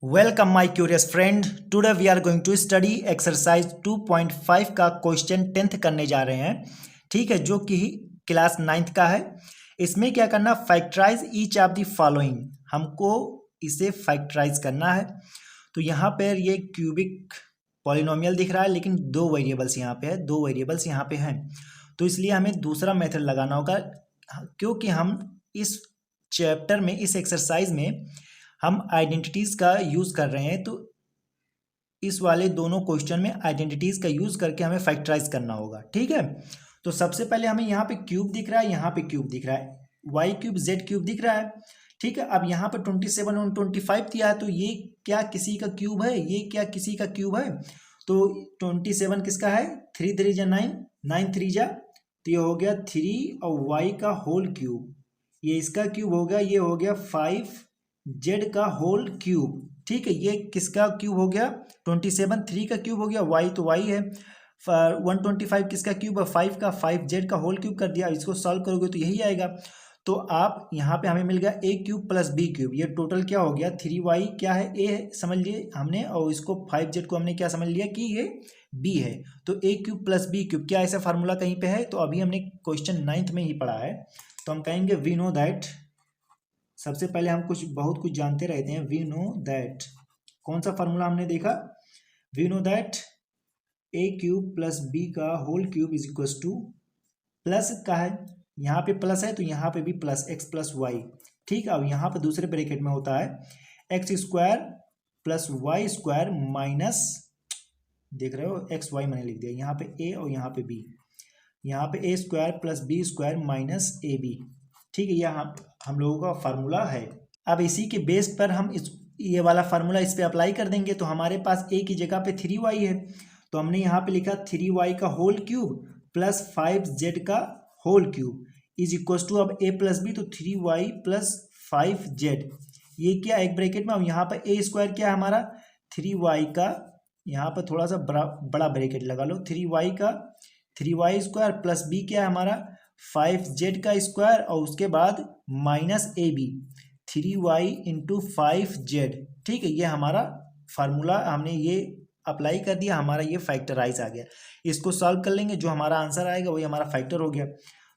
Welcome my curious friend. Today we are going to study exercise 2.5 का question 10th करने जा रहे हैं। ठीक है, जो कि क्लास 9th का है। इसमें क्या करना, factorize each of the following, हमको इसे फैक्टराइज करना है। तो यहाँ पर ये क्यूबिक पॉलिनोमियल दिख रहा है, लेकिन दो वेरिएबल्स यहाँ पे है, दो वेरिएबल्स यहाँ पे हैं। तो इसलिए हमें दूसरा मेथड लगाना होगा, क्योंकि हम इस चैप्टर में, इस एक्सरसाइज में हम आइडेंटिटीज का यूज कर रहे हैं। तो इस वाले दोनों क्वेश्चन में आइडेंटिटीज का यूज करके हमें फैक्टराइज करना होगा। ठीक है, तो सबसे पहले हमें यहाँ पे क्यूब दिख रहा है, यहाँ पे क्यूब दिख रहा है, वाई क्यूब जेड क्यूब दिख रहा है। ठीक है, अब यहाँ पे 27 और 25 दिया है, तो ये क्या किसी का क्यूब है? ये क्या किसी का क्यूब है? तो 27 किसका है? 3 3 जा 9, 9 3 जा, तो ये हो गया 3 और वाई का होल क्यूब, ये इसका क्यूब हो गया, ये हो गया 5 जेड का होल क्यूब। ठीक है, ये किसका क्यूब हो गया? 27 3 का क्यूब हो गया, वाई तो वाई है। 125 किसका क्यूब है? 5 का, 5 जेड का होल क्यूब कर दिया। इसको सॉल्व करोगे तो यही आएगा। तो आप यहाँ पे हमें मिल गया ए क्यूब प्लस बी क्यूब, ये टोटल क्या हो गया? 3y क्या है? ए है समझ लिए हमने, और इसको 5 जेड को हमने क्या समझ लिया कि ये बी है। तो ए क्यूब प्लस बी क्यूब, क्या ऐसा फार्मूला कहीं पे है? तो अभी हमने क्वेश्चन 9th में ही पढ़ा है। तो हम कहेंगे वी नो दैट, सबसे पहले हम बहुत कुछ जानते रहते हैं। वी नो दैट, कौन सा फार्मूला हमने देखा? We know that A cube plus B का whole cube is equal to, plus का है, यहाँ पे प्लस है तो यहाँ पे भी प्लस, एक्स प्लस वाई। ठीक है, अब यहाँ पे दूसरे ब्रैकेट में होता है x square plus y square minus, देख रहे हो एक्स वाई मैंने लिख दिया, यहाँ पे ए और यहाँ पे बी, यहाँ पे A square plus B square minus A B. ठीक है, यह हम लोगों का फार्मूला है। अब इसी के बेस पर हम ये वाला फार्मूला इस पे अप्लाई कर देंगे। तो हमारे पास ए की जगह पे 3y है, तो हमने यहाँ पे लिखा 3y का होल क्यूब प्लस 5z का whole cube is equal to, अब a प्लस बी, तो 3y प्लस 5z, ये क्या एक ब्रैकेट में। अब यहाँ पर ए स्क्वायर क्या है हमारा? 3y का, यहाँ पर थोड़ा सा बड़ा ब्रैकेट लगा लो, 3y का 3y स्क्वायर प्लस बी क्या है हमारा? 5z का स्क्वायर, और उसके बाद minus A B, 3y into 5z। ठीक है, ये हमारा फार्मूला हमने ये अप्लाई कर दिया, हमारा ये फैक्टराइज आ गया। इसको सॉल्व कर लेंगे, जो हमारा आंसर आएगा वही हमारा फैक्टर हो गया।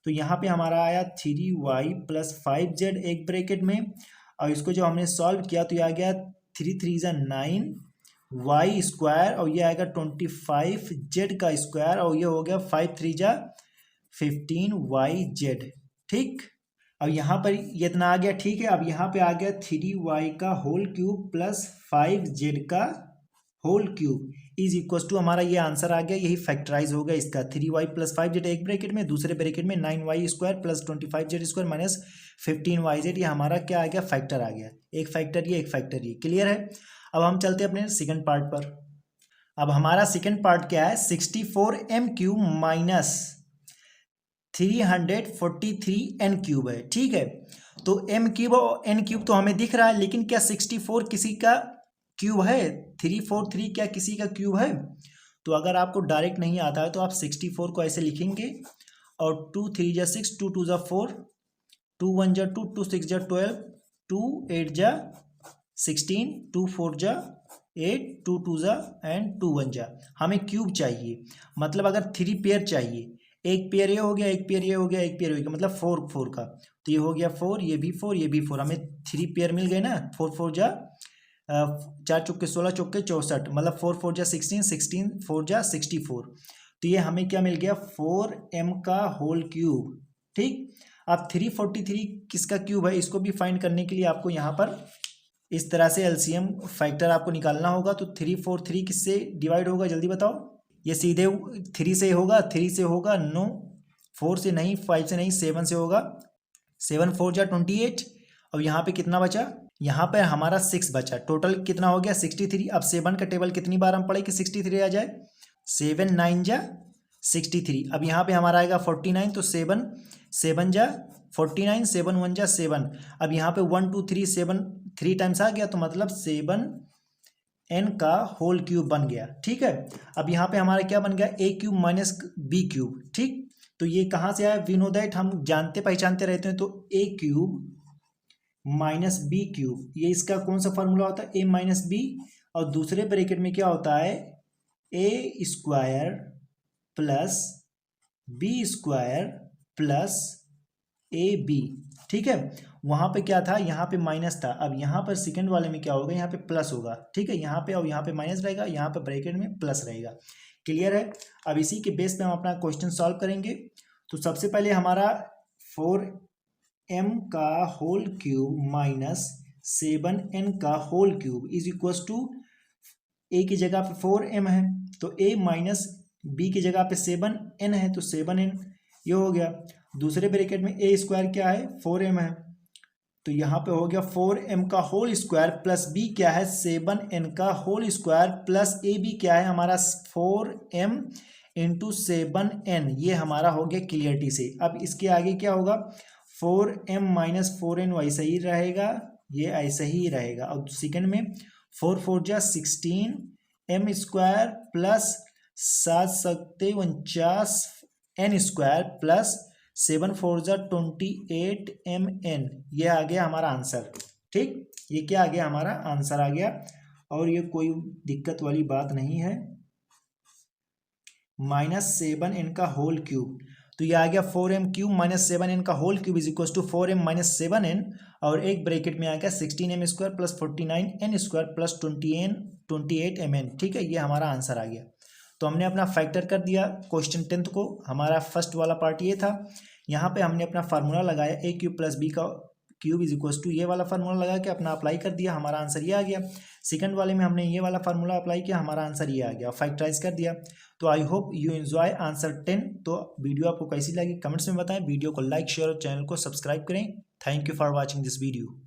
तो यहाँ पे हमारा आया 3y प्लस 5z एक ब्रैकेट में, और इसको जो हमने सॉल्व किया तो ये आ गया 3 3 जा 9 वाई स्क्वायर, और ये आएगा 25 जेड का स्क्वायर, और ये हो गया 5 3 जा 15 वाई जेड। ठीक, अब यहाँ पर ये इतना आ गया। ठीक है, अब यहाँ पे आ गया 3y का होल क्यूब प्लस 5z का whole cube is equal to, हमारा ये आंसर आ गया, यही फैक्टराइज हो गया इसका। 3y प्लस 5z एक ब्रैकेट में, दूसरे ब्रैकेट में 9y square plus 25z square minus 15yz, ये हमारा क्या आ गया? फैक्टर आ गया। एक फैक्टर ये, एक फैक्टर ये। क्लियर है? अब हम चलते हैं अपने सेकंड पार्ट पर। अब हमारा सेकंड पार्ट क्या है? 64m cube minus 343 n cube है। ठीक है, तो m क्यूब और n क्यूब तो हमें दिख रहा है, लेकिन क्या 64 किसी का क्यूब है? 343 क्या किसी का क्यूब है? तो अगर आपको डायरेक्ट नहीं आता है तो आप 64 को ऐसे लिखेंगे, और 2 3 जा 6, 2 2 जा 4, 2 1 जा 2, 2 6 जा 12, 2 8 जा 16, 2 4 जा 8, 2 2 जा एंड 2 1 जा। हमें क्यूब चाहिए, मतलब अगर 3 पेयर चाहिए, एक पेयर ये हो गया, एक पेयर ये हो गया, एक पेयर हो गया, मतलब 4 4 का, तो ये हो गया 4, ये भी 4, ये भी 4, हमें 3 पेयर मिल गए ना। 4 4 जा 4 चौके 16, चौके 64, मतलब 4 4 जा 16, 16 4 जा 64, तो ये हमें क्या मिल गया? 4m का होल क्यूब। ठीक, अब 343 किसका क्यूब है? इसको भी फाइंड करने के लिए आपको यहाँ पर इस तरह से एलसीएम फैक्टर आपको निकालना होगा। तो 343 किससे डिवाइड होगा, जल्दी बताओ? ये सीधे 3 से होगा, 3 से होगा, नो 4 से नहीं, 5 से नहीं, 7 से होगा। 7 4 जा 28, अब यहाँ पे कितना बचा? यहाँ पे हमारा 6 बचा। टोटल कितना हो गया? 63। अब 7 का टेबल कितनी बार हम पढ़े कि 63 आ जाए? 7 9 जा 63। अब यहाँ पे हमारा आएगा 49, तो 7 7 जा 49, 7 1 जा 7। अब यहाँ पे 1 2 3 7 3 टाइम्स आ गया, तो मतलब 7 n का होल क्यूब बन गया। ठीक है, अब यहाँ पे हमारा क्या बन गया? a cube minus b cube. ठीक, तो ये कहाँ से आया? वी नो दैट, हम जानते पहचानते रहते हैं। तो a cube minus b cube, ये इसका कौन सा फार्मूला होता है, ए माइनस बी, और दूसरे ब्रैकेट में क्या होता है, A square plus B square plus A B. ठीक है, वहां पे क्या था, यहाँ पे माइनस था, अब यहाँ पर सेकंड वाले में क्या होगा, यहाँ पे प्लस होगा। ठीक है, यहाँ पे और यहाँ पे माइनस रहेगा, यहाँ पे ब्रैकेट में प्लस रहेगा। क्लियर है। अब इसी के बेस पे हम अपना क्वेश्चन सॉल्व करेंगे। तो सबसे पहले हमारा 4m का होल क्यूब माइनस 7n का whole cube is equal to, A की जगह पे 4m है तो a माइनस बी की जगह पे 7n है तो 7n, ये हो गया। दूसरे ब्रैकेट में ए स्क्वायर क्या है, 4m है, तो यहाँ पे हो गया 4m का होल स्क्वायर प्लस b क्या है, 7n का होल स्क्वायर प्लस ए बी क्या है हमारा 4m इंटू 7n, ये हमारा हो गया क्लियरिटी से। अब इसके आगे क्या होगा, 4m माइनस 4n वैसे ही रहेगा, ये ऐसे ही रहेगा। और सेकंड में 4 4 जा 16 m स्क्वायर प्लस 7 सकते 49 n स्क्वायर प्लस 7 4 जा 28 mn, ये आ गया हमारा आंसर। ठीक, ये क्या आ गया, हमारा आंसर आ गया, और ये कोई दिक्कत वाली बात नहीं है। माइनस 7n का होल क्यूब, तो ये आ गया 4m क्यूब माइनस 7n का whole cube is equal to 4m minus 7n, और एक ब्रैकेट में आ गया 16m square plus 49n square plus 28 mn। ठीक है, ये हमारा आंसर आ गया। तो हमने अपना फैक्टर कर दिया क्वेश्चन 10th को। हमारा फर्स्ट वाला पार्ट ये था, यहाँ पे हमने अपना फार्मूला लगाया ए क्यूब प्लस बी का क्यूब इज इक्वल टू, ये वाला फार्मूला लगा के अपना अप्लाई कर दिया, हमारा आंसर ये आ गया। सेकंड वाले में हमने ये वाला फार्मूला अप्लाई किया, हमारा आंसर ये आ गया, फैक्टराइज कर दिया। तो I hope you enjoy answer 10। तो वीडियो आपको कैसी लगी कमेंट्स में बताएं, वीडियो को लाइक शेयर और चैनल को सब्सक्राइब करें। Thank you for watching this video.